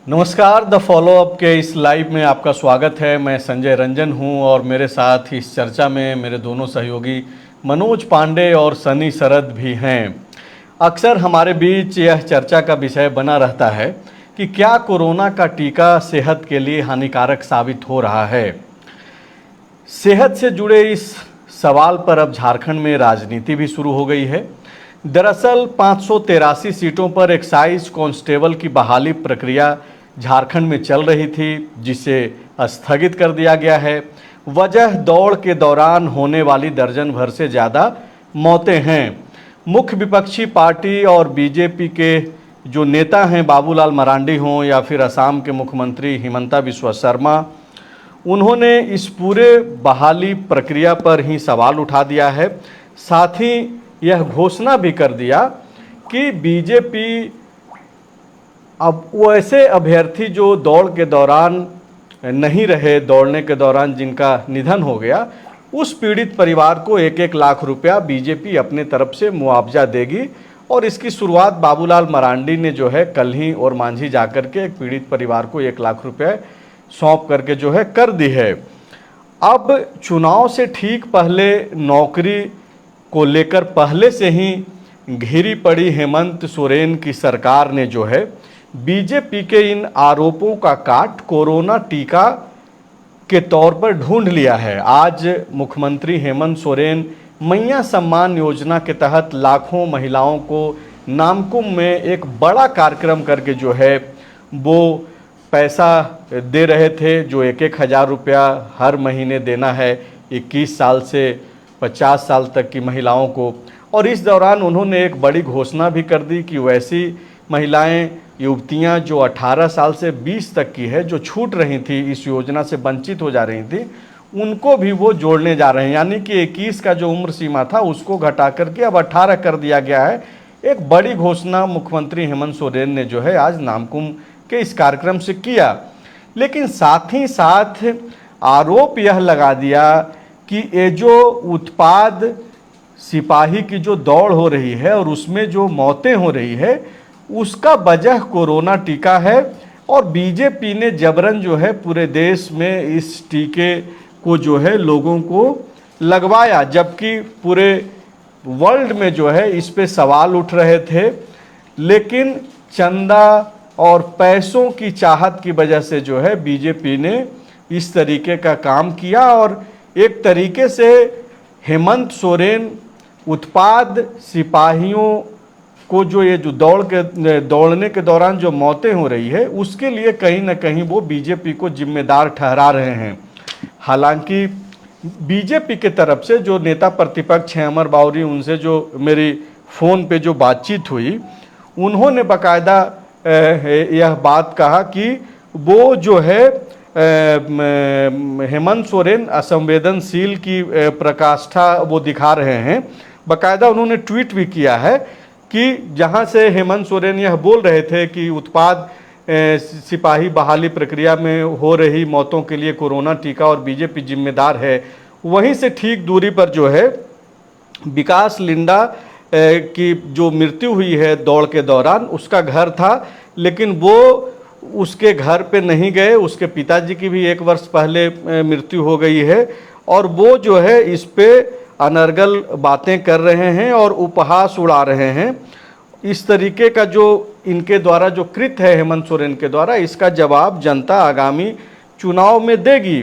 नमस्कार, the follow up के इस लाइव में आपका स्वागत है। मैं संजय रंजन हूं और मेरे साथ इस चर्चा में मेरे दोनों सहयोगी मनोज पांडे और सनी शरद भी हैं। अक्सर हमारे बीच यह चर्चा का विषय बना रहता है कि क्या कोरोना का टीका सेहत के लिए हानिकारक साबित हो रहा है। सेहत से जुड़े इस सवाल पर अब झारखंड में राजनीति भी शुरू हो गई है। दरअसल 583 सीटों पर एक्साइज कांस्टेबल की बहाली प्रक्रिया झारखंड में चल रही थी, जिसे स्थगित कर दिया गया है। वजह दौड़ के दौरान होने वाली दर्जन भर से ज़्यादा मौतें हैं। मुख्य विपक्षी पार्टी और बीजेपी के जो नेता हैं, बाबूलाल मरांडी हों या फिर असम के मुख्यमंत्री हिमंता बिस्वा शर्मा, उन्होंने इस पूरे बहाली प्रक्रिया पर ही सवाल उठा दिया है। साथ ही यह घोषणा भी कर दिया कि बीजेपी अब वैसे अभ्यर्थी जो दौड़ के दौरान नहीं रहे, दौड़ने के दौरान जिनका निधन हो गया, उस पीड़ित परिवार को 1-1 लाख रुपया बीजेपी अपने तरफ से मुआवजा देगी। और इसकी शुरुआत बाबूलाल मरांडी ने जो है कल ही और मांझी जाकर के एक पीड़ित परिवार को 1 लाख रुपये सौंप करके जो है कर दी है। अब चुनाव से ठीक पहले नौकरी को लेकर पहले से ही घिरी पड़ी हेमंत सोरेन की सरकार ने जो है बीजेपी के इन आरोपों का काट कोरोना टीका के तौर पर ढूंढ लिया है। आज मुख्यमंत्री हेमंत सोरेन मैया सम्मान योजना के तहत लाखों महिलाओं को नामकुम में एक बड़ा कार्यक्रम करके जो है वो पैसा दे रहे थे, जो 1-1 हज़ार रुपया हर महीने देना है 21 साल से 50 साल तक की महिलाओं को। और इस दौरान उन्होंने एक बड़ी घोषणा भी कर दी कि वैसी महिलाएं, युवतियां जो 18 साल से 20 तक की है, जो छूट रही थी, इस योजना से वंचित हो जा रही थी, उनको भी वो जोड़ने जा रहे हैं। यानी कि 21 का जो उम्र सीमा था उसको घटा करके अब 18 कर दिया गया है। एक बड़ी घोषणा मुख्यमंत्री हेमंत सोरेन ने जो है आज नामकुम के इस कार्यक्रम से किया। लेकिन साथ ही साथ आरोप यह लगा दिया कि ये जो उत्पाद सिपाही की जो दौड़ हो रही है और उसमें जो मौतें हो रही है, उसका वजह कोरोना टीका है। और बीजेपी ने जबरन जो है पूरे देश में इस टीके को जो है लोगों को लगवाया, जबकि पूरे वर्ल्ड में जो है इस पे सवाल उठ रहे थे। लेकिन चंदा और पैसों की चाहत की वजह से जो है बीजेपी ने इस तरीके का काम किया और एक तरीके से हेमंत सोरेन उत्पाद सिपाहियों को जो ये जो दौड़ने के दौरान जो मौतें हो रही है, उसके लिए कहीं ना कहीं वो बीजेपी को जिम्मेदार ठहरा रहे हैं। हालांकि बीजेपी के तरफ से जो नेता प्रतिपक्ष हैं अमर बावरी, उनसे जो मेरी फ़ोन पे जो बातचीत हुई, उन्होंने बाकायदा यह बात कहा कि वो जो है हेमंत सोरेन असंवेदनशील की प्रकाष्ठा वो दिखा रहे हैं। बाकायदा उन्होंने ट्वीट भी किया है कि जहां से हेमंत सोरेन यह बोल रहे थे कि उत्पाद सिपाही बहाली प्रक्रिया में हो रही मौतों के लिए कोरोना टीका और बीजेपी जिम्मेदार है, वहीं से ठीक दूरी पर जो है विकास लिंडा की जो मृत्यु हुई है दौड़ के दौरान, उसका घर था। लेकिन वो उसके घर पे नहीं गए, उसके पिताजी की भी 1 वर्ष पहले मृत्यु हो गई है और वो जो है इस पे अनर्गल बातें कर रहे हैं और उपहास उड़ा रहे हैं। इस तरीके का जो इनके द्वारा जो कृत्य है हेमंत सोरेन के द्वारा, इसका जवाब जनता आगामी चुनाव में देगी।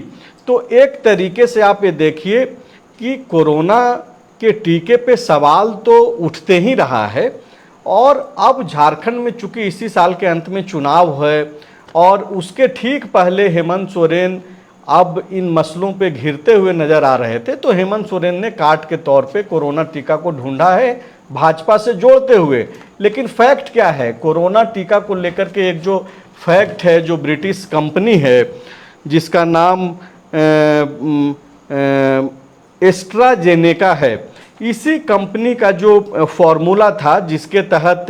तो एक तरीके से आप ये देखिए कि कोरोना के टीके पे सवाल तो उठते ही रहा है। और अब झारखंड में चूंकि इसी साल के अंत में चुनाव है और उसके ठीक पहले हेमंत सोरेन अब इन मसलों पे घिरते हुए नजर आ रहे थे, तो हेमंत सोरेन ने काट के तौर पे कोरोना टीका को ढूंढा है भाजपा से जोड़ते हुए। लेकिन फैक्ट क्या है, कोरोना टीका को लेकर के एक जो फैक्ट है, जो ब्रिटिश कंपनी है जिसका नाम एस्ट्राजेनेका है, इसी कंपनी का जो फॉर्मूला था जिसके तहत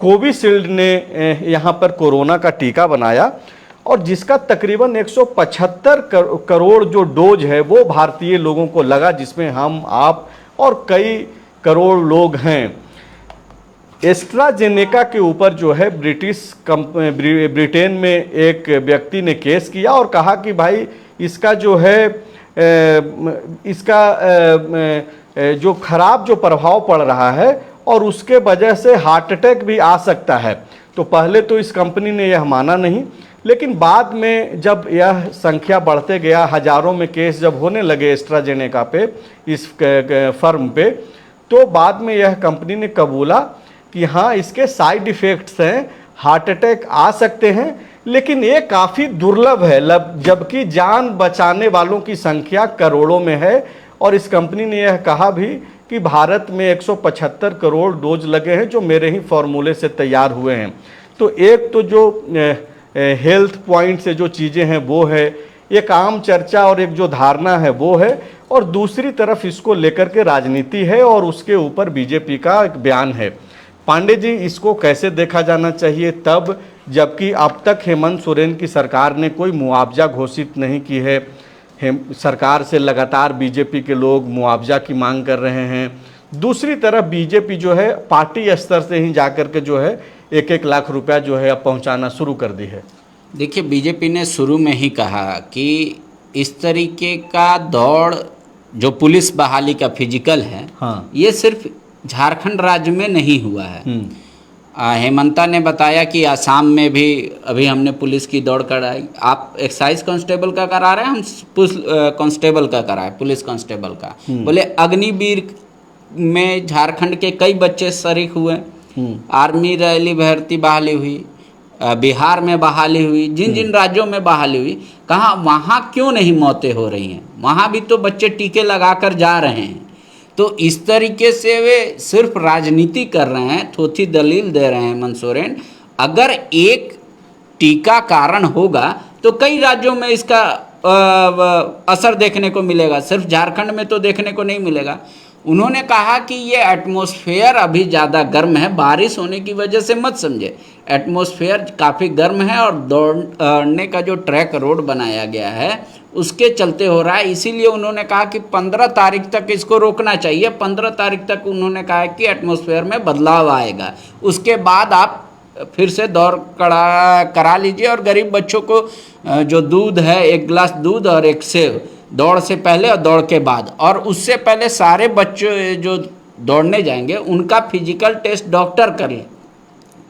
कोविशील्ड ने यहाँ पर कोरोना का टीका बनाया और जिसका तकरीबन 175 करोड़ जो डोज है वो भारतीय लोगों को लगा, जिसमें हम, आप और कई करोड़ लोग हैं। एस्ट्राजेनेका के ऊपर जो है ब्रिटेन में एक व्यक्ति ने केस किया और कहा कि भाई इसका जो है इसका जो खराब जो प्रभाव पड़ रहा है और उसके वजह से हार्ट अटैक भी आ सकता है। तो पहले तो इस कंपनी ने यह माना नहीं, लेकिन बाद में जब यह संख्या बढ़ते गया, हजारों में केस जब होने लगे एस्ट्राजेनेका पे, इस फर्म पे, तो बाद में यह कंपनी ने कबूला कि हाँ इसके साइड इफ़ेक्ट्स हैं, हार्ट अटैक आ सकते हैं, लेकिन ये काफ़ी दुर्लभ है, जबकि जान बचाने वालों की संख्या करोड़ों में है। और इस कंपनी ने यह कहा भी कि भारत में 175 करोड़ डोज लगे हैं जो मेरे ही फॉर्मूले से तैयार हुए हैं। तो एक तो जो हेल्थ पॉइंट से जो चीज़ें हैं वो है, एक आम चर्चा और एक जो धारणा है वो है, और दूसरी तरफ इसको लेकर के राजनीति है और उसके ऊपर बीजेपी का एक बयान है। पांडे जी, इसको कैसे देखा जाना चाहिए तब जबकि अब तक हेमंत सोरेन की सरकार ने कोई मुआवजा घोषित नहीं की है। सरकार से लगातार बीजेपी के लोग मुआवजा की मांग कर रहे हैं। दूसरी तरफ बीजेपी जो है पार्टी स्तर से ही जाकर के जो है 1-1 लाख रुपया जो है अब पहुंचाना शुरू कर दी है। देखिए, बीजेपी ने शुरू में ही कहा कि इस तरीके का दौड़ जो पुलिस बहाली का फिजिकल है, हाँ, ये सिर्फ झारखंड राज्य में नहीं हुआ है। हेमंता ने बताया कि आसाम में भी अभी हमने पुलिस की दौड़ कराई। आप एक्साइज कांस्टेबल का करा रहे हैं, हम कांस्टेबल का कराए, पुलिस कांस्टेबल का। बोले अग्निवीर में झारखंड के कई बच्चे शरीक हुए। आर्मी रैली भर्ती बहाली हुई, बिहार में बहाली हुई, जिन जिन राज्यों में बहाली हुई, कहा वहाँ क्यों नहीं मौतें हो रही हैं? वहाँ भी तो बच्चे टीके लगाकर जा रहे हैं। तो इस तरीके से वे सिर्फ राजनीति कर रहे हैं, थोथी दलील दे रहे हैं हेमंत सोरेन। अगर एक टीका कारण होगा तो कई राज्यों में इसका असर देखने को मिलेगा, सिर्फ झारखंड में तो देखने को नहीं मिलेगा। उन्होंने कहा कि ये एटमॉस्फेयर अभी ज़्यादा गर्म है, बारिश होने की वजह से मत समझे, एटमॉस्फेयर काफ़ी गर्म है और दौड़ने का जो ट्रैक रोड बनाया गया है उसके चलते हो रहा है। इसीलिए उन्होंने कहा कि 15 तारीख तक इसको रोकना चाहिए। 15 तारीख तक उन्होंने कहा कि एटमॉस्फेयर में बदलाव आएगा, उसके बाद आप फिर से दौड़ करा लीजिए। और गरीब बच्चों को जो दूध है, 1 गिलास दूध और 1 सेव, दौड़ से पहले और दौड़ के बाद, और उससे पहले सारे बच्चे जो दौड़ने जाएंगे उनका फिजिकल टेस्ट डॉक्टर कर ले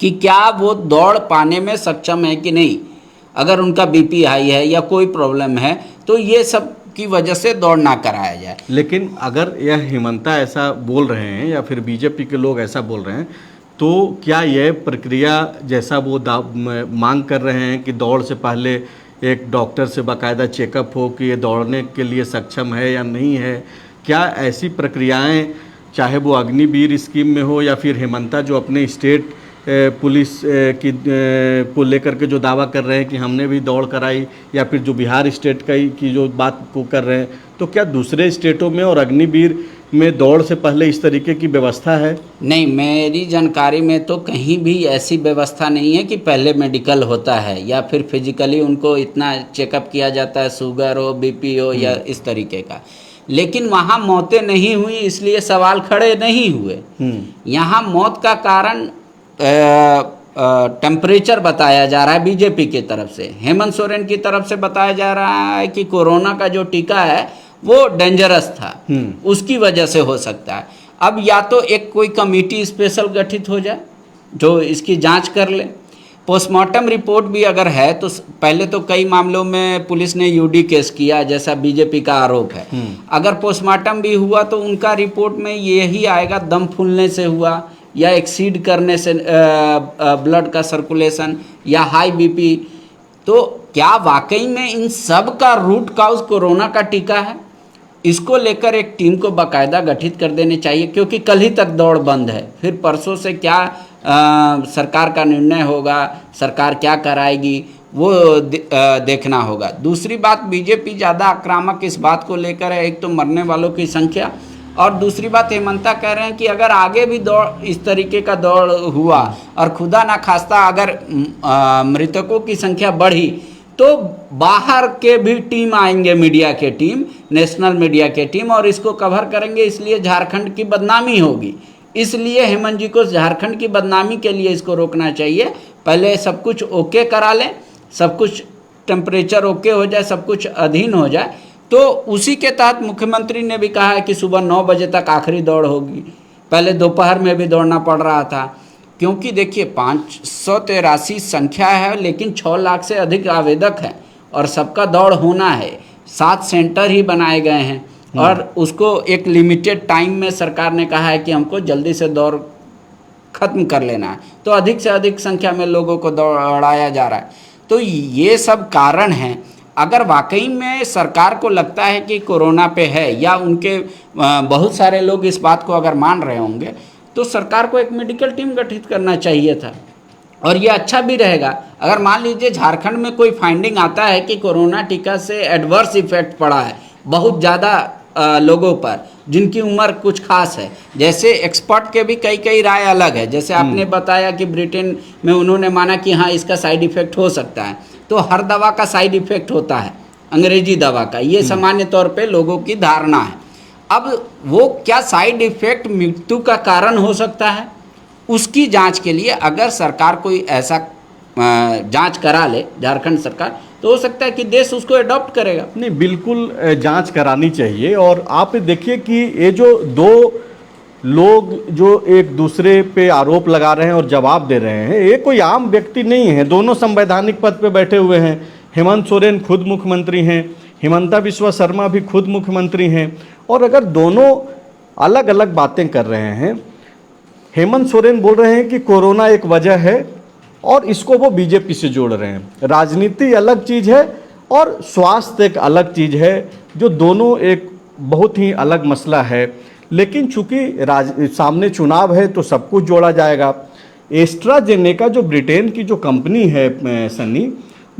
कि क्या वो दौड़ पाने में सक्षम है कि नहीं। अगर उनका बीपी हाई है या कोई प्रॉब्लम है तो ये सब की वजह से दौड़ ना कराया जाए। लेकिन अगर यह हेमंता ऐसा बोल रहे हैं या फिर बीजेपी के लोग ऐसा बोल रहे हैं, तो क्या यह प्रक्रिया जैसा वो मांग कर रहे हैं कि दौड़ से पहले एक डॉक्टर से बाकायदा चेकअप हो कि ये दौड़ने के लिए सक्षम है या नहीं है, क्या ऐसी प्रक्रियाएं चाहे वो अग्निवीर स्कीम में हो या फिर हेमंता जो अपने स्टेट पुलिस को लेकर के जो दावा कर रहे हैं कि हमने भी दौड़ कराई, या फिर जो बिहार स्टेट की जो बात को कर रहे हैं, तो क्या दूसरे स्टेटों में और अग्निवीर में दौड़ से पहले इस तरीके की व्यवस्था है? नहीं, मेरी जानकारी में तो कहीं भी ऐसी व्यवस्था नहीं है कि पहले मेडिकल होता है या फिर फिजिकली उनको इतना चेकअप किया जाता है, शुगर हो, बीपी हो या इस तरीके का। लेकिन वहाँ मौतें नहीं हुई इसलिए सवाल खड़े नहीं हुए। यहाँ मौत का कारण टेम्परेचर बताया जा रहा है बीजेपी की तरफ से, हेमंत सोरेन की तरफ से बताया जा रहा है कि कोरोना का जो टीका है वो डेंजरस था, उसकी वजह से हो सकता है। अब या तो एक कोई कमेटी स्पेशल गठित हो जाए जो इसकी जांच कर ले। पोस्टमार्टम रिपोर्ट भी अगर है तो पहले तो कई मामलों में पुलिस ने यूडी केस किया जैसा बीजेपी का आरोप है। अगर पोस्टमार्टम भी हुआ तो उनका रिपोर्ट में यही आएगा दम फूलने से हुआ या एक्सीड करने से ब्लड का सर्कुलेशन या हाई बीपी। तो क्या वाकई में इन सब का रूट काउज कोरोना का टीका है? इसको लेकर एक टीम को बाकायदा गठित कर देनी चाहिए, क्योंकि कल ही तक दौड़ बंद है। फिर परसों से क्या सरकार का निर्णय होगा, सरकार क्या कराएगी, वो देखना होगा। दूसरी बात, बीजेपी ज़्यादा आक्रामक इस बात को लेकर है, एक तो मरने वालों की संख्या, और दूसरी बात हेमंता कह रहे हैं कि अगर आगे भी दौड़ इस तरीके का दौड़ हुआ और खुदा ना खास्ता अगर मृतकों की संख्या बढ़ी तो बाहर के भी टीम आएंगे, मीडिया के टीम, नेशनल मीडिया के टीम, और इसको कवर करेंगे। इसलिए झारखंड की बदनामी होगी, इसलिए हेमंत जी को झारखंड की बदनामी के लिए इसको रोकना चाहिए। पहले सब कुछ ओके करा लें, सब कुछ टेम्परेचर ओके हो जाए, सब कुछ अधीन हो जाए, तो उसी के तहत मुख्यमंत्री ने भी कहा है कि सुबह 9 बजे तक आखिरी दौड़ होगी। पहले दोपहर में भी दौड़ना पड़ रहा था, क्योंकि देखिए 583 संख्या है, लेकिन 6 लाख से अधिक आवेदक हैं और सबका दौड़ होना है। 7 सेंटर ही बनाए गए हैं और उसको एक लिमिटेड टाइम में सरकार ने कहा है कि हमको जल्दी से दौड़ खत्म कर लेना है, तो अधिक से अधिक संख्या में लोगों को दौड़ाया जा रहा है। तो ये सब कारण हैं। अगर वाकई में सरकार को लगता है कि कोरोना पे है, या उनके बहुत सारे लोग इस बात को अगर मान रहे होंगे, तो सरकार को एक मेडिकल टीम गठित करना चाहिए था। और ये अच्छा भी रहेगा अगर मान लीजिए झारखंड में कोई फाइंडिंग आता है कि कोरोना टीका से एडवर्स इफेक्ट पड़ा है बहुत ज़्यादा लोगों पर जिनकी उम्र कुछ खास है। जैसे एक्सपर्ट के भी कई राय अलग है, जैसे आपने बताया कि ब्रिटेन में उन्होंने माना कि हाँ इसका साइड इफ़ेक्ट हो सकता है, तो हर दवा का साइड इफ़ेक्ट होता है, अंग्रेजी दवा का, ये सामान्य तौर पे लोगों की धारणा है। अब वो क्या साइड इफ़ेक्ट मृत्यु का कारण हो सकता है, उसकी जांच के लिए अगर सरकार कोई ऐसा जांच करा ले, झारखंड सरकार, तो हो सकता है कि देश उसको अडॉप्ट करेगा। नहीं, बिल्कुल जांच करानी चाहिए। और आप देखिए कि ये जो दो लोग जो एक दूसरे पे आरोप लगा रहे हैं और जवाब दे रहे हैं, ये कोई आम व्यक्ति नहीं है, दोनों संवैधानिक पद पे बैठे हुए हैं। हेमंत सोरेन खुद मुख्यमंत्री हैं, हिमंता बिस्वा शर्मा भी खुद मुख्यमंत्री हैं। और अगर दोनों अलग अलग बातें कर रहे हैं, हेमंत सोरेन बोल रहे हैं कि कोरोना एक वजह है और इसको वो बीजेपी से जोड़ रहे हैं। राजनीति अलग चीज़ है और स्वास्थ्य एक अलग चीज़ है, जो दोनों एक बहुत ही अलग मसला है। लेकिन चूंकि सामने चुनाव है तो सब कुछ जोड़ा जाएगा। एस्ट्राजेनेका जो ब्रिटेन की जो कंपनी है सनी,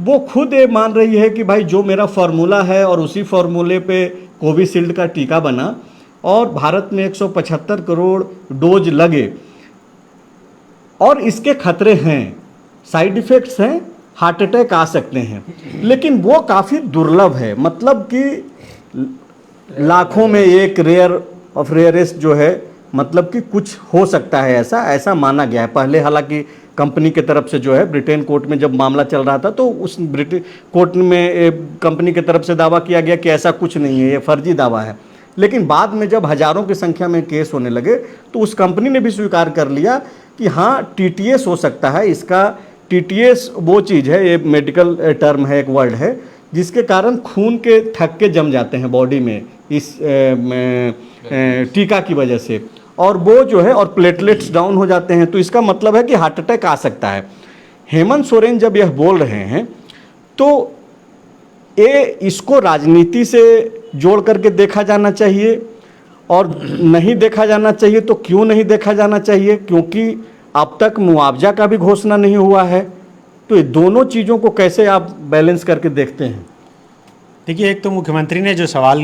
वो खुद ये मान रही है कि भाई जो मेरा फार्मूला है और उसी फार्मूले पे कोविशील्ड का टीका बना और भारत में 175 करोड़ डोज लगे और इसके खतरे हैं, साइड इफ़ेक्ट्स हैं, हार्ट अटैक आ सकते हैं, लेकिन वो काफ़ी दुर्लभ है। मतलब कि लाखों में एक, रेयर ऑफ रेयरेस्ट जो है, मतलब कि कुछ हो सकता है, ऐसा माना गया है। पहले हालांकि कंपनी की तरफ से जो है ब्रिटेन कोर्ट में जब मामला चल रहा था तो उस ब्रिटेन कोर्ट में कंपनी की तरफ से दावा किया गया कि ऐसा कुछ नहीं है, ये फर्जी दावा है। लेकिन बाद में जब हज़ारों की संख्या में केस होने लगे तो उस कंपनी ने भी स्वीकार कर लिया कि हाँ टीटीएस हो सकता है। इसका टीटीएस वो चीज़ है, ये मेडिकल टर्म है, एक वर्ड है, जिसके कारण खून के थक्के जम जाते हैं बॉडी में इस टीका की वजह से, और वो जो है और प्लेटलेट्स डाउन हो जाते हैं, तो इसका मतलब है कि हार्ट अटैक आ सकता है। हेमंत सोरेन जब यह बोल रहे हैं तो ये इसको राजनीति से जोड़ करके देखा जाना चाहिए, और नहीं देखा जाना चाहिए तो क्यों नहीं देखा जाना चाहिए? क्योंकि अब तक मुआवजा का भी घोषणा नहीं हुआ है। तो ये दोनों चीज़ों को कैसे आप बैलेंस करके देखते हैं? देखिए, एक तो मुख्यमंत्री ने जो सवाल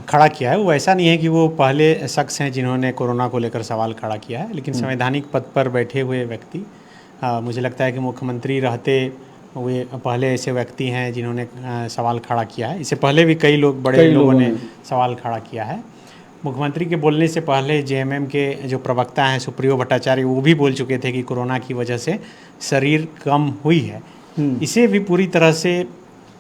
खड़ा किया है वो ऐसा नहीं है कि वो पहले शख्स हैं जिन्होंने कोरोना को लेकर सवाल खड़ा किया है, लेकिन संवैधानिक पद पर बैठे हुए व्यक्ति, मुझे लगता है कि मुख्यमंत्री रहते हुए पहले ऐसे व्यक्ति हैं जिन्होंने सवाल खड़ा किया है। इससे पहले भी कई बड़े लोगों ने सवाल खड़ा किया है। मुख्यमंत्री के बोलने से पहले जेएमएम के जो प्रवक्ता हैं सुप्रियो भट्टाचार्य, वो भी बोल चुके थे कि कोरोना की वजह से शरीर कम हुई है। इसे भी पूरी तरह से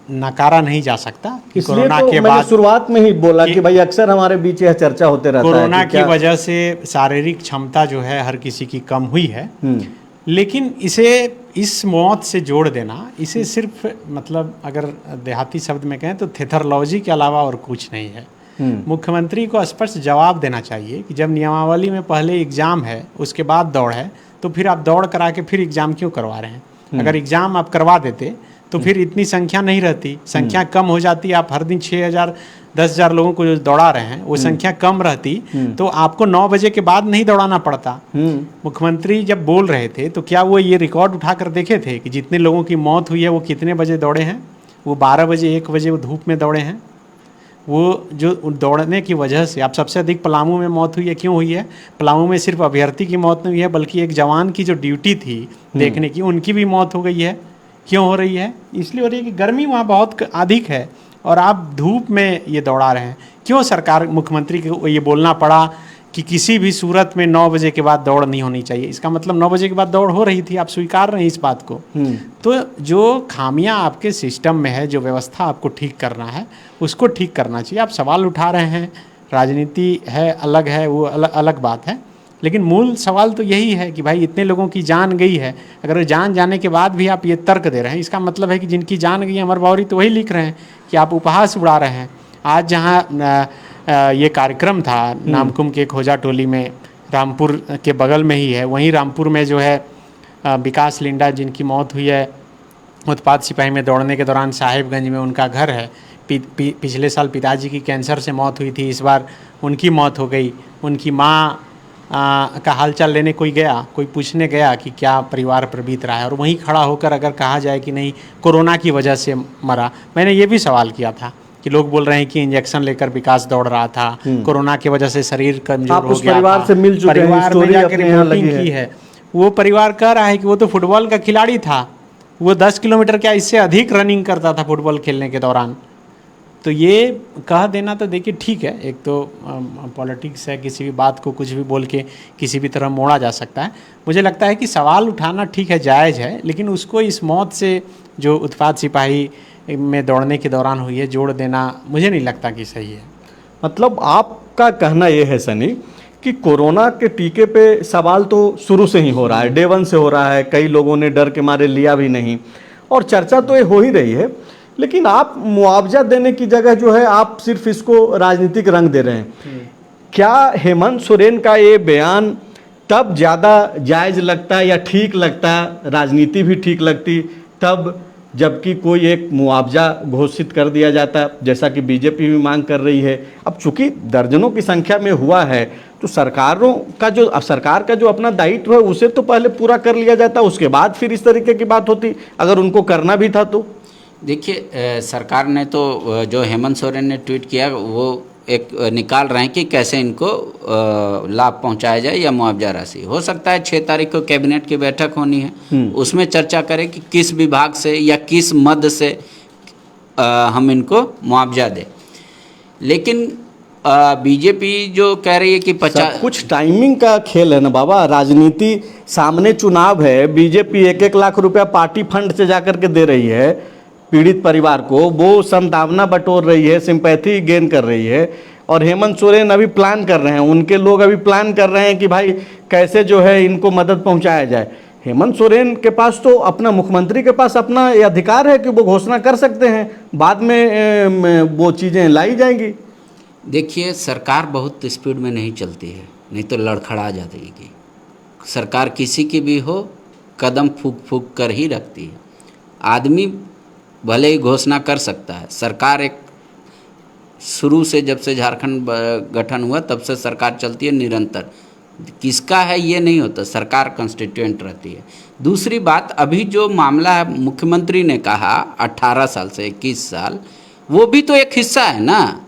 नकारा नहीं जा सकता कि कोरोना के बाद, शुरुआत में ही बोला कि भाई अक्सर हमारे बीच यह चर्चा होते रहता है कोरोना की वजह से शारीरिक क्षमता जो है हर किसी की कम हुई है, लेकिन इसे इस मौत से जोड़ देना, इसे सिर्फ मतलब अगर देहाती शब्द में कहें तो थेथरोलॉजी के अलावा और कुछ नहीं है। मुख्यमंत्री को स्पष्ट जवाब देना चाहिए कि जब नियमावली में पहले एग्ज़ाम है उसके बाद दौड़ है, तो फिर आप दौड़ करा के फिर एग्ज़ाम क्यों करवा रहे हैं? अगर एग्ज़ाम आप करवा देते तो फिर इतनी संख्या नहीं रहती, संख्या कम हो जाती। आप हर दिन 6,000 10,000 लोगों को जो दौड़ा रहे हैं वो संख्या कम रहती, तो आपको 9 बजे के बाद नहीं दौड़ाना पड़ता। मुख्यमंत्री जब बोल रहे थे तो क्या वो ये रिकॉर्ड उठाकर देखे थे कि जितने लोगों की मौत हुई है वो कितने बजे दौड़े हैं? वो 12 बजे 1 बजे वो धूप में दौड़े हैं। वो जो दौड़ने की वजह से आप सबसे अधिक पलामू में मौत हुई है, क्यों हुई है? पलामू में सिर्फ अभ्यर्थी की मौत नहीं हुई है, बल्कि एक जवान की जो ड्यूटी थी देखने की, उनकी भी मौत हो गई है। क्यों हो रही है? इसलिए हो रही है कि गर्मी वहाँ बहुत अधिक है और आप धूप में ये दौड़ा रहे हैं। क्यों सरकार, मुख्यमंत्री को ये बोलना पड़ा कि किसी भी सूरत में 9 बजे के बाद दौड़ नहीं होनी चाहिए। इसका मतलब 9 बजे के बाद दौड़ हो रही थी, आप स्वीकार रहे हैं इस बात को। तो जो खामियां आपके सिस्टम में है, जो व्यवस्था आपको ठीक करना है, उसको ठीक करना चाहिए। आप सवाल उठा रहे हैं, राजनीति है अलग है, वो अलग बात है, लेकिन मूल सवाल तो यही है कि भाई इतने लोगों की जान गई है, अगर जान जाने के बाद भी आप ये तर्क दे रहे हैं, इसका मतलब है कि जिनकी जान गई है, अमर बावरी तो वही लिख रहे हैं कि आप उपहास उड़ा रहे हैं। आज जहाँ ये कार्यक्रम था नामकुम के खोजा टोली में, रामपुर के बगल में ही है, वहीं रामपुर में जो है विकास लिंडा जिनकी मौत हुई है उत्पाद सिपाही में दौड़ने के दौरान, साहिबगंज में उनका घर है। पिछले साल पिताजी की कैंसर से मौत हुई थी, इस बार उनकी मौत हो गई। उनकी माँ का हालचाल लेने कोई गया, कोई पूछने गया कि क्या परिवार पर बीत रहा है, और वहीं खड़ा होकर अगर कहा जाए कि नहीं कोरोना की वजह से मरा। मैंने ये भी सवाल किया था कि लोग बोल रहे हैं कि इंजेक्शन लेकर विकास दौड़ रहा था, कोरोना की वजह से शरीर कमजोर हो गया परिवार था। से मिल चुके हैं, परिवार में जाकर रिपोर्टिंग की की है। वो परिवार कह रहा है कि वो तो फुटबॉल का खिलाड़ी था, वो 10 किलोमीटर क्या इससे अधिक रनिंग करता था फुटबॉल खेलने के दौरान। तो ये कह देना तो देखिए ठीक है, एक तो पॉलिटिक्स है, किसी भी बात को कुछ भी बोल के किसी भी तरह मोड़ा जा सकता है। मुझे लगता है कि सवाल उठाना ठीक है, जायज़ है, लेकिन उसको इस मौत से जो उत्पाद सिपाही में दौड़ने के दौरान हुई है जोड़ देना मुझे नहीं लगता कि सही है। मतलब आपका कहना ये है सनी कि कोरोना के टीके पे सवाल तो शुरू से ही हो रहा है, डे 1 से हो रहा है, कई लोगों ने डर के मारे लिया भी नहीं, और चर्चा तो ये हो ही रही है, लेकिन आप मुआवजा देने की जगह जो है आप सिर्फ इसको राजनीतिक रंग दे रहे हैं। क्या हेमंत सोरेन का ये बयान तब ज़्यादा जायज़ लगता या ठीक लगता, राजनीति भी ठीक लगती तब, जबकि कोई एक मुआवजा घोषित कर दिया जाता, जैसा कि बीजेपी भी मांग कर रही है। अब चूंकि दर्जनों की संख्या में हुआ है, तो सरकार का जो अपना दायित्व है उसे तो पहले पूरा कर लिया जाता, उसके बाद फिर इस तरीके की बात होती, अगर उनको करना भी था तो। देखिए, सरकार ने तो जो हेमंत सोरेन ने ट्वीट किया वो एक निकाल रहे हैं कि कैसे इनको लाभ पहुंचाया जाए या मुआवजा राशि। हो सकता है 6 तारीख को कैबिनेट की बैठक होनी है, उसमें चर्चा करें कि किस विभाग से या किस मद से हम इनको मुआवजा दें। लेकिन बीजेपी जो कह रही है कि 50 कुछ टाइमिंग का खेल है ना बाबा, राजनीति सामने चुनाव है, बीजेपी 1-1 लाख रुपया पार्टी फंड से जाकर के दे रही है पीड़ित परिवार को, वो संभावना बटोर रही है, सिंपैथी गेन कर रही है, और हेमंत सोरेन अभी प्लान कर रहे हैं, उनके लोग अभी प्लान कर रहे हैं कि भाई कैसे जो है इनको मदद पहुंचाया जाए। हेमंत सोरेन के पास तो अपना, मुख्यमंत्री के पास अपना ये अधिकार है कि वो घोषणा कर सकते हैं, बाद में वो चीज़ें लाई जाएंगी। देखिए, सरकार बहुत स्पीड में नहीं चलती है, नहीं तो लड़खड़ा जाएगी। सरकार किसी की भी हो कदम फूक फूक कर ही रखती है। आदमी भले ही घोषणा कर सकता है, सरकार एक शुरू से जब से झारखंड गठन हुआ तब से सरकार चलती है निरंतर, किसका है ये नहीं होता, सरकार कंस्टिट्यूएंट रहती है। दूसरी बात, अभी जो मामला है मुख्यमंत्री ने कहा 18 साल से 21 साल, वो भी तो एक हिस्सा है ना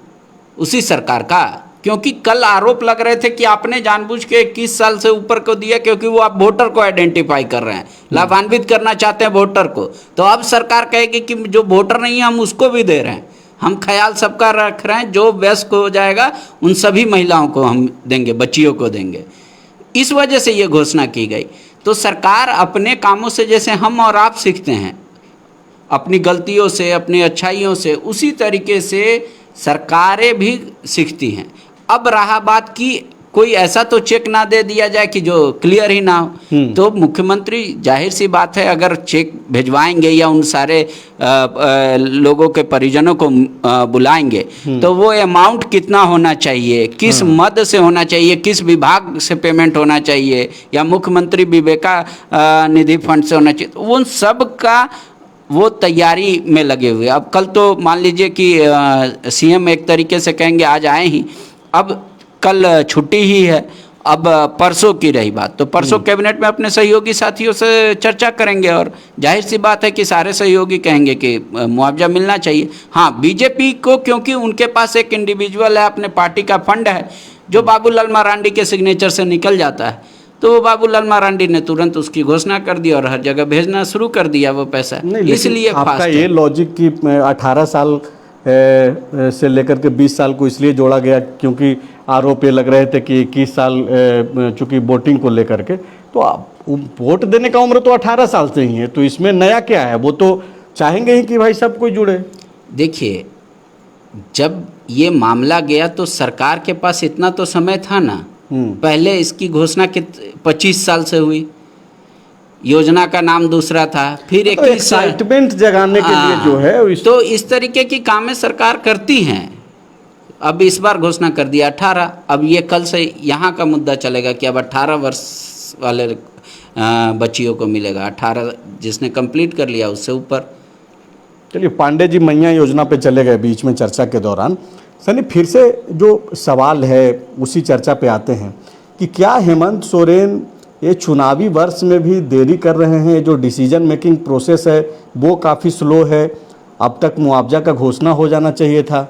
उसी सरकार का, क्योंकि कल आरोप लग रहे थे कि आपने जानबूझ के 21 साल से ऊपर को दिया क्योंकि वो आप वोटर को आइडेंटिफाई कर रहे हैं, लाभान्वित करना चाहते हैं वोटर को। तो अब सरकार कहेगी कि जो वोटर नहीं है हम उसको भी दे रहे हैं, हम ख्याल सबका रख रहे हैं, जो वयस्क हो जाएगा उन सभी महिलाओं को हम देंगे, बच्चियों को देंगे। इस वजह से ये घोषणा की गई। तो सरकार अपने कामों से जैसे हम और आप सीखते हैं अपनी गलतियों से, अपनी अच्छाइयों से, उसी तरीके से सरकारें भी सीखती हैं। अब रहा बात कि कोई ऐसा तो चेक ना दे दिया जाए कि जो क्लियर ही ना हो, तो मुख्यमंत्री जाहिर सी बात है अगर चेक भिजवाएंगे या उन सारे लोगों के परिजनों को बुलाएंगे तो वो अमाउंट कितना होना चाहिए, किस मद से होना चाहिए, किस विभाग से पेमेंट होना चाहिए, या मुख्यमंत्री विवेका निधि फंड से होना चाहिए, तो उन सब का वो तैयारी में लगे हुए। अब कल तो मान लीजिए कि सीएम एक तरीके से कहेंगे आज आए ही, अब कल छुट्टी ही है, अब परसों की रही बात, तो परसों कैबिनेट में अपने सहयोगी साथियों से चर्चा करेंगे और जाहिर सी बात है कि सारे सहयोगी कहेंगे कि मुआवजा मिलना चाहिए। हाँ, बीजेपी को क्योंकि उनके पास एक इंडिविजुअल है, अपने पार्टी का फंड है जो बाबूलाल मरांडी के सिग्नेचर से निकल जाता है, तो बाबूलाल मरांडी ने तुरंत उसकी घोषणा कर दी और हर जगह भेजना शुरू कर दिया वो पैसा। इसलिए आपका ये लॉजिक कि 18 साल से लेकर के 20 साल को इसलिए जोड़ा गया क्योंकि आरोप ये लग रहे थे कि 21 साल चूंकि वोटिंग को लेकर के, तो वोट देने का उम्र तो 18 साल से ही है, तो इसमें नया क्या है? वो तो चाहेंगे ही कि भाई सब कोई जुड़े। देखिए, जब ये मामला गया तो सरकार के पास इतना तो समय था ना। पहले इसकी घोषणा 25 साल से हुई, योजना का नाम दूसरा था, फिर तो एक्साइटमेंट जगाने के लिए जो है तो इस तरीके की कामें सरकार करती हैं। अब इस बार घोषणा कर दिया 18, अब ये कल से यहाँ का मुद्दा चलेगा कि अब 18 वर्ष वाले बच्चियों को मिलेगा, 18 जिसने कंप्लीट कर लिया उससे ऊपर। चलिए, पांडे जी मैया योजना पे चले गए बीच में चर्चा के दौरान। सनी, फिर से जो सवाल है उसी चर्चा पे आते हैं कि क्या हेमंत सोरेन ये चुनावी वर्ष में भी देरी कर रहे हैं? जो डिसीजन मेकिंग प्रोसेस है वो काफ़ी स्लो है, अब तक मुआवजा का घोषणा हो जाना चाहिए था।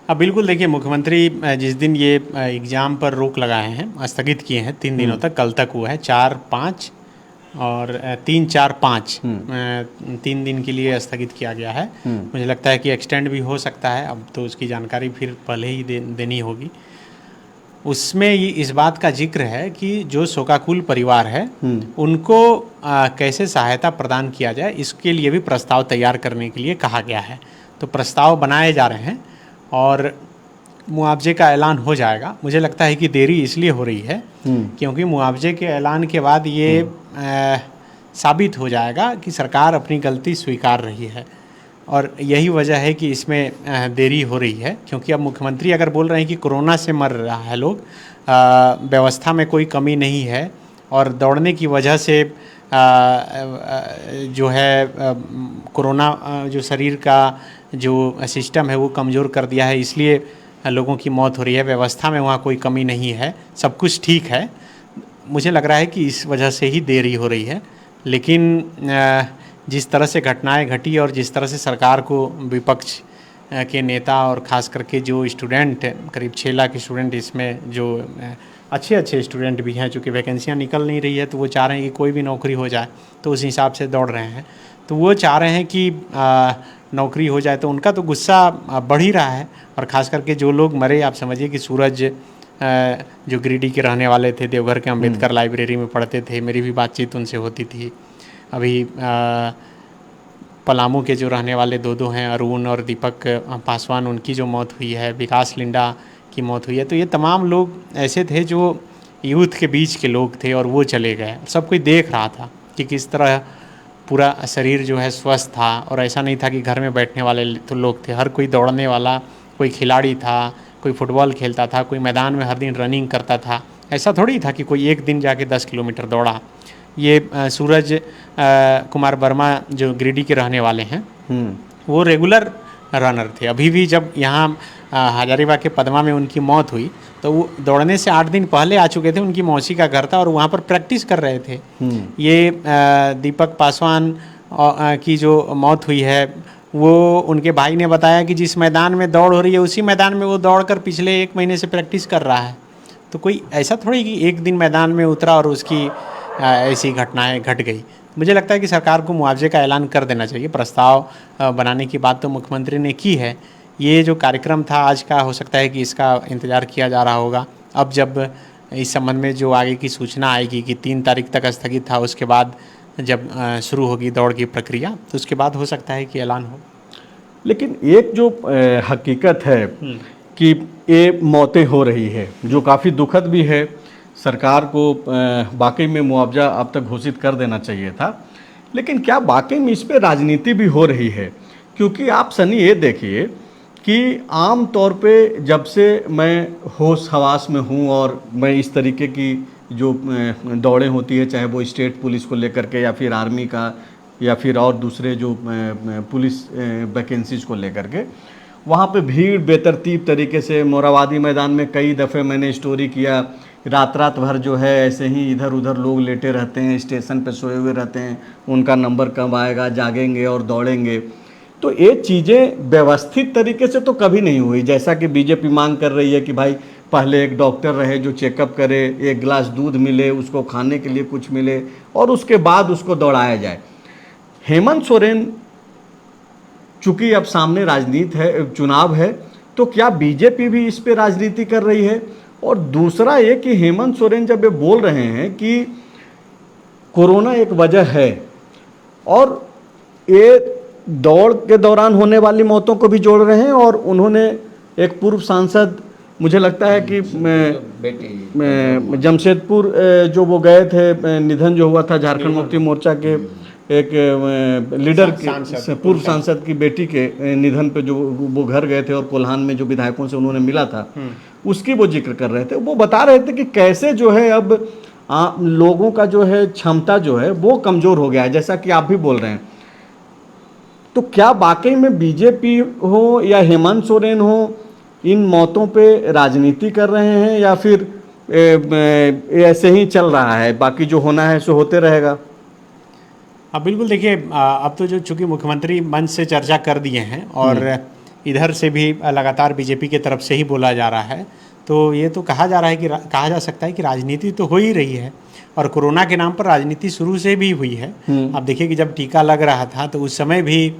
अब बिल्कुल देखिए, मुख्यमंत्री जिस दिन ये एग्ज़ाम पर रोक लगाए हैं, स्थगित किए हैं 3 दिनों तक, कल तक हुआ है 4, 5 और 3, 4, 5 3 दिन के लिए स्थगित किया गया है। मुझे लगता है कि एक्सटेंड भी हो सकता है, अब तो उसकी जानकारी फिर पहले ही देनी होगी। उसमें ये इस बात का जिक्र है कि जो शोकाकुल परिवार है उनको कैसे सहायता प्रदान किया जाए, इसके लिए भी प्रस्ताव तैयार करने के लिए कहा गया है। तो प्रस्ताव बनाए जा रहे हैं और मुआवजे का ऐलान हो जाएगा। मुझे लगता है कि देरी इसलिए हो रही है क्योंकि मुआवजे के ऐलान के बाद ये साबित हो जाएगा कि सरकार अपनी गलती स्वीकार रही है, और यही वजह है कि इसमें देरी हो रही है। क्योंकि अब मुख्यमंत्री अगर बोल रहे हैं कि कोरोना से मर रहा है लोग, व्यवस्था में कोई कमी नहीं है और दौड़ने की वजह से जो है कोरोना जो शरीर का जो सिस्टम है वो कमज़ोर कर दिया है, इसलिए लोगों की मौत हो रही है, व्यवस्था में वहाँ कोई कमी नहीं है, सब कुछ ठीक है। मुझे लग रहा है कि इस वजह से ही देरी हो रही है। लेकिन जिस तरह से घटनाएं घटी और जिस तरह से सरकार को विपक्ष के नेता और ख़ास करके जो स्टूडेंट, करीब 6 लाख स्टूडेंट, इसमें जो अच्छे स्टूडेंट भी हैं, चूँकि वैकेंसियाँ निकल नहीं रही है तो वो चाह रहे हैं कि कोई भी नौकरी हो जाए, तो उस हिसाब से दौड़ रहे हैं। तो वो चाह रहे हैं कि नौकरी हो जाए, तो उनका तो गुस्सा बढ़ ही रहा है। और ख़ास करके जो लोग मरे, आप समझिए कि सूरज जो गिरिडीह के रहने वाले थे, देवघर के अंबेडकर लाइब्रेरी में पढ़ते थे, मेरी भी बातचीत उनसे होती थी। अभी पलामू के जो रहने वाले दो हैं, अरुण और दीपक पासवान, उनकी जो मौत हुई है, विकास लिंडा की मौत हुई है। तो ये तमाम लोग ऐसे थे जो यूथ के बीच के लोग थे और वो चले गए। सब कोई देख रहा था कि किस तरह पूरा शरीर जो है स्वस्थ था, और ऐसा नहीं था कि घर में बैठने वाले तो लोग थे, हर कोई दौड़ने वाला, कोई खिलाड़ी था, कोई फुटबॉल खेलता था, कोई मैदान में हर दिन रनिंग करता था। ऐसा थोड़ी था कि कोई एक दिन जाके 10 किलोमीटर दौड़ा। ये सूरज कुमार वर्मा जो गिरिडीह के रहने वाले हैं, वो रेगुलर रनर थे। अभी भी जब यहाँ हजारीबाग के पदमा में उनकी मौत हुई तो वो दौड़ने से 8 दिन पहले आ चुके थे, उनकी मौसी का घर था और वहाँ पर प्रैक्टिस कर रहे थे। ये दीपक पासवान की जो मौत हुई है, वो उनके भाई ने बताया कि जिस मैदान में दौड़ हो रही है उसी मैदान में वो दौड़कर पिछले 1 महीने से प्रैक्टिस कर रहा है। तो कोई ऐसा थोड़ी कि एक दिन मैदान में उतरा और उसकी ऐसी घटनाएं घट गई। मुझे लगता है कि सरकार को मुआवजे का ऐलान कर देना चाहिए। प्रस्ताव बनाने की बात तो मुख्यमंत्री ने की है। ये जो कार्यक्रम था आज का, हो सकता है कि इसका इंतज़ार किया जा रहा होगा। अब जब इस संबंध में जो आगे की सूचना आएगी कि 3 तारीख तक स्थगित था, उसके बाद जब शुरू होगी दौड़ की प्रक्रिया, तो उसके बाद हो सकता है कि ऐलान हो। लेकिन एक जो हकीकत है कि ये मौतें हो रही है, जो काफ़ी दुखद भी है, सरकार को वाकई में मुआवजा अब तक घोषित कर देना चाहिए था। लेकिन क्या वाकई में इस पे राजनीति भी हो रही है? क्योंकि आप सनी ये देखिए कि आम तौर पे जब से मैं होश हवास में हूँ और मैं इस तरीके की जो दौड़ें होती है, चाहे वो स्टेट पुलिस को लेकर के या फिर आर्मी का या फिर और दूसरे जो पुलिस वैकेंसीज को लेकर के, वहाँ पे भीड़ बेतरतीब तरीके से, मोराबादी मैदान में कई दफ़े मैंने स्टोरी किया, रात भर जो है ऐसे ही इधर उधर लोग लेटे रहते हैं, स्टेशन पे सोए हुए रहते हैं, उनका नंबर कब आएगा, जागेंगे और दौड़ेंगे। तो ये चीज़ें व्यवस्थित तरीके से तो कभी नहीं हुई, जैसा कि बीजेपी मांग कर रही है कि भाई पहले एक डॉक्टर रहे जो चेकअप करे, 1 गिलास दूध मिले, उसको खाने के लिए कुछ मिले और उसके बाद उसको दौड़ाया जाए। हेमंत सोरेन चूँकि अब सामने राजनीति है, चुनाव है, तो क्या बीजेपी भी इस पे राजनीति कर रही है? और दूसरा ये कि हेमंत सोरेन जब ये बोल रहे हैं कि कोरोना एक वजह है और ये दौड़ के दौरान होने वाली मौतों को भी जोड़ रहे हैं, और उन्होंने एक पूर्व सांसद, मुझे लगता है कि जमशेदपुर जो वो गए थे, निधन जो हुआ था झारखंड मुक्ति मोर्चा के एक लीडर के, पूर्व सांसद की बेटी के निधन पे जो वो घर गए थे और कोल्हान में जो विधायकों से उन्होंने मिला था, उसकी वो जिक्र कर रहे थे। वो बता रहे थे कि कैसे जो है अब लोगों का जो है क्षमता जो है वो कमज़ोर हो गया है, जैसा कि आप भी बोल रहे हैं। तो क्या वाकई में बीजेपी हो या हेमंत सोरेन हो इन मौतों पे राजनीति कर रहे हैं, या फिर ऐसे ही चल रहा है, बाकी जो होना है सो होते रहेगा? अब बिल्कुल देखिए, अब तो जो चूँकि मुख्यमंत्री मंच से चर्चा कर दिए हैं और इधर से भी लगातार बीजेपी की तरफ से ही बोला जा रहा है, तो ये तो कहा जा रहा है कि कहा जा सकता है कि राजनीति तो हो ही रही है, और कोरोना के नाम पर राजनीति शुरू से भी हुई है। अब देखिए कि जब टीका लग रहा था तो उस समय भी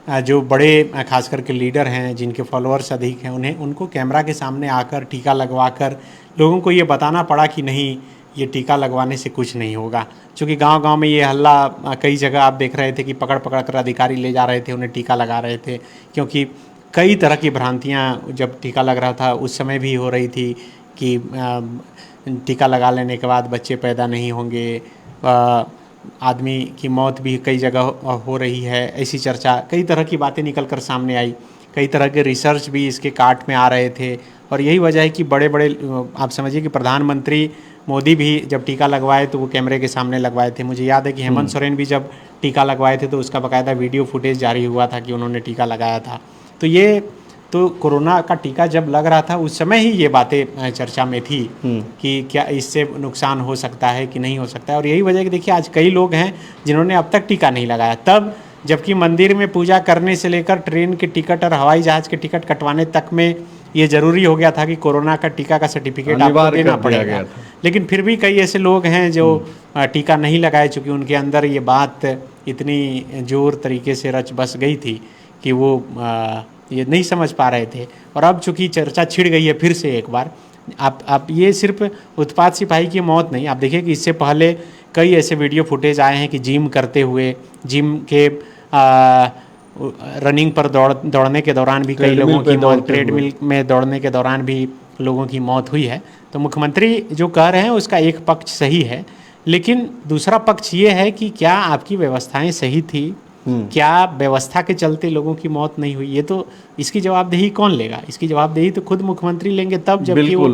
जो बड़े खास करके लीडर हैं जिनके फॉलोअर्स अधिक हैं, उनको कैमरा के सामने आकर टीका लगवाकर लोगों को ये बताना पड़ा कि नहीं, ये टीका लगवाने से कुछ नहीं होगा। क्योंकि गांव-गांव में ये हल्ला कई जगह आप देख रहे थे कि पकड़ पकड़ कर अधिकारी ले जा रहे थे, उन्हें टीका लगा रहे थे, क्योंकि कई तरह की भ्रांतियां जब टीका लग रहा था उस समय भी हो रही थी कि टीका लगा लेने के बाद बच्चे पैदा नहीं होंगे, आदमी की मौत भी कई जगह हो रही है, ऐसी चर्चा, कई तरह की बातें निकल कर सामने आई, कई तरह के रिसर्च भी इसके काट में आ रहे थे। और यही वजह है कि बड़े बड़े, आप समझिए कि प्रधानमंत्री मोदी भी जब टीका लगवाए तो वो कैमरे के सामने लगवाए थे। मुझे याद है कि हेमंत सोरेन भी जब टीका लगवाए थे तो उसका बाकायदा वीडियो फुटेज जारी हुआ था कि उन्होंने टीका लगाया था। तो ये तो कोरोना का टीका जब लग रहा था उस समय ही ये बातें चर्चा में थी कि क्या इससे नुकसान हो सकता है कि नहीं हो सकता है। और यही वजह है कि देखिए आज कई लोग हैं जिन्होंने अब तक टीका नहीं लगाया, तब जबकि मंदिर में पूजा करने से लेकर ट्रेन के टिकट और हवाई जहाज़ के टिकट कटवाने तक में ये ज़रूरी हो गया था कि कोरोना का टीका का सर्टिफिकेट आपको देना पड़ेगा। लेकिन फिर भी कई ऐसे लोग हैं जो टीका नहीं लगाए, चूँकि उनके अंदर ये बात इतनी जोर तरीके से रच बस गई थी कि वो ये नहीं समझ पा रहे थे। और अब चूँकि चर्चा छिड़ गई है फिर से एक बार, आप ये सिर्फ उत्पाद सिपाही की मौत नहीं, आप देखिए कि इससे पहले कई ऐसे वीडियो फुटेज आए हैं कि जिम करते हुए, जिम के रनिंग पर दौड़ने के दौरान भी कई लोगों की मौत, ट्रेडमिल में दौड़ने के दौरान भी लोगों की मौत हुई है। तो मुख्यमंत्री जो कह रहे हैं उसका एक पक्ष सही है, लेकिन दूसरा पक्ष ये है कि क्या आपकी व्यवस्थाएं सही थी, क्या व्यवस्था के चलते लोगों की मौत नहीं हुई? ये तो इसकी जवाबदेही कौन लेगा? इसकी जवाबदेही तो खुद मुख्यमंत्री लेंगे तब, जबकि वो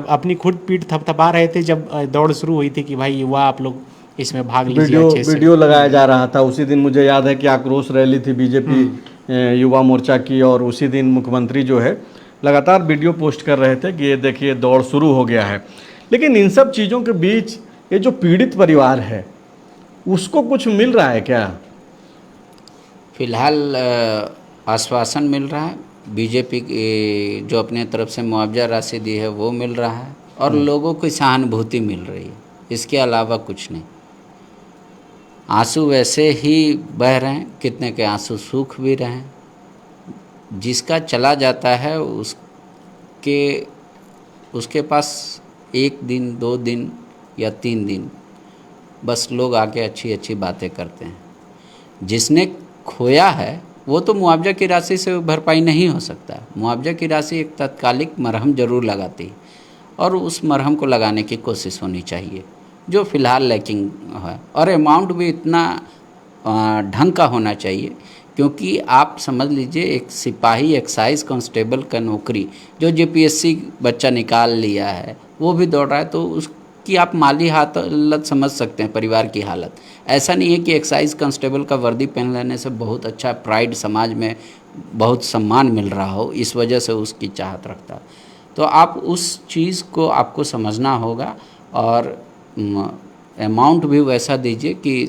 अपनी खुद पीठ थपथपा रहे थे जब दौड़ शुरू हुई थी कि भाई युवा आप लोग इसमें भाग लीजिए। वीडियो लगाया जा रहा था उसी दिन, मुझे याद है कि आक्रोश रैली थी बीजेपी युवा मोर्चा की, और उसी दिन मुख्यमंत्री जो है लगातार वीडियो पोस्ट कर रहे थे कि ये देखिए दौड़ शुरू हो गया है। लेकिन इन सब चीज़ों के बीच ये जो पीड़ित परिवार है उसको कुछ मिल रहा है क्या? फिलहाल आश्वासन मिल रहा है, बीजेपी जो अपने तरफ से मुआवजा राशि दी है वो मिल रहा है, और लोगों की सहानुभूति मिल रही है, इसके अलावा कुछ नहीं। आंसू वैसे ही बह रहे हैं, कितने के आंसू सूख भी रहे हैं। जिसका चला जाता है उसके पास 1 दिन 2 दिन या 3 दिन बस लोग आके अच्छी अच्छी बातें करते हैं। जिसने खोया है वो तो मुआवजा की राशि से भरपाई नहीं हो सकता। मुआवजा की राशि एक तात्कालिक मरहम जरूर लगाती है, और उस मरहम को लगाने की कोशिश होनी चाहिए, जो फ़िलहाल लैकिंग है। और अमाउंट भी इतना ढंग का होना चाहिए, क्योंकि आप समझ लीजिए एक सिपाही एक्साइज कांस्टेबल का नौकरी जो जेपीएससी बच्चा निकाल लिया है वो भी दौड़ रहा है, तो उसकी आप माली हालत समझ सकते हैं, परिवार की हालत। ऐसा नहीं है कि एक्साइज कांस्टेबल का वर्दी पहन लेने से बहुत अच्छा प्राइड, समाज में बहुत सम्मान मिल रहा हो, इस वजह से उसकी चाहत रखता। तो आप उस चीज़ को आपको समझना होगा, और अमाउंट भी वैसा दीजिए कि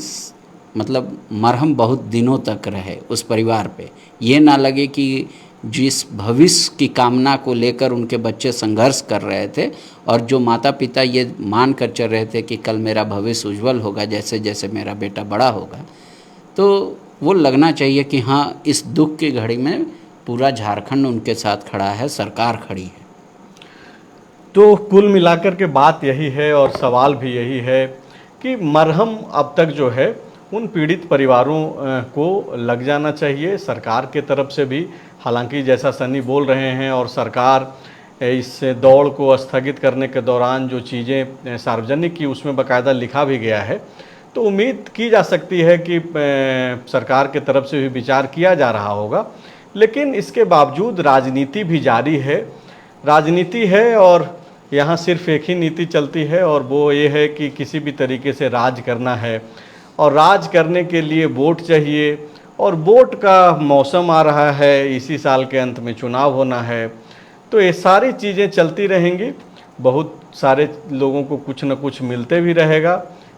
मतलब मरहम बहुत दिनों तक रहे उस परिवार पे। ये ना लगे कि जिस भविष्य की कामना को लेकर उनके बच्चे संघर्ष कर रहे थे, और जो माता पिता ये मान कर चल रहे थे कि कल मेरा भविष्य उज्जवल होगा जैसे जैसे मेरा बेटा बड़ा होगा, तो वो लगना चाहिए कि हाँ, इस दुख की घड़ी में पूरा झारखंड उनके साथ खड़ा है, सरकार खड़ी है। तो कुल मिलाकर के बात यही है और सवाल भी यही है कि मरहम अब तक जो है उन पीड़ित परिवारों को लग जाना चाहिए सरकार के तरफ से भी। हालांकि जैसा सनी बोल रहे हैं और सरकार इस दौड़ को स्थगित करने के दौरान जो चीज़ें सार्वजनिक की उसमें बाकायदा लिखा भी गया है, तो उम्मीद की जा सकती है कि सरकार के तरफ से भी विचार किया जा रहा होगा। लेकिन इसके बावजूद राजनीति भी जारी है, राजनीति है और यहाँ सिर्फ एक ही नीति चलती है और वो ये है कि किसी भी तरीके से राज करना है और राज करने के लिए वोट चाहिए और वोट का मौसम आ रहा है, इसी साल के अंत में चुनाव होना है। तो ये सारी चीज़ें चलती रहेंगी, बहुत सारे लोगों को कुछ न कुछ मिलते भी रहेगा,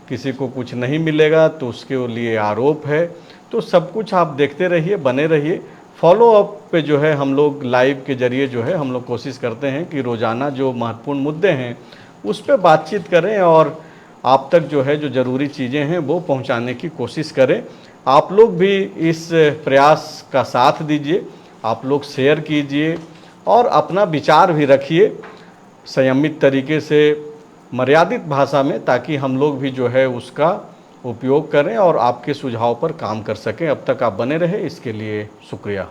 किसी को कुछ नहीं मिलेगा तो उसके लिए आरोप है। तो सब कुछ आप देखते रहिए, बने रहिए। फॉलो अप पे जो है हम लोग लाइव के ज़रिए जो है हम लोग कोशिश करते हैं कि रोज़ाना जो महत्वपूर्ण मुद्दे हैं उस पर बातचीत करें और आप तक जो है जो ज़रूरी चीज़ें हैं वो पहुंचाने की कोशिश करें। आप लोग भी इस प्रयास का साथ दीजिए, आप लोग शेयर कीजिए और अपना विचार भी रखिए संयमित तरीके से, मर्यादित भाषा में, ताकि हम लोग भी जो है उसका उपयोग करें और आपके सुझाव पर काम कर सकें। अब तक आप बने रहे, इसके लिए शुक्रिया।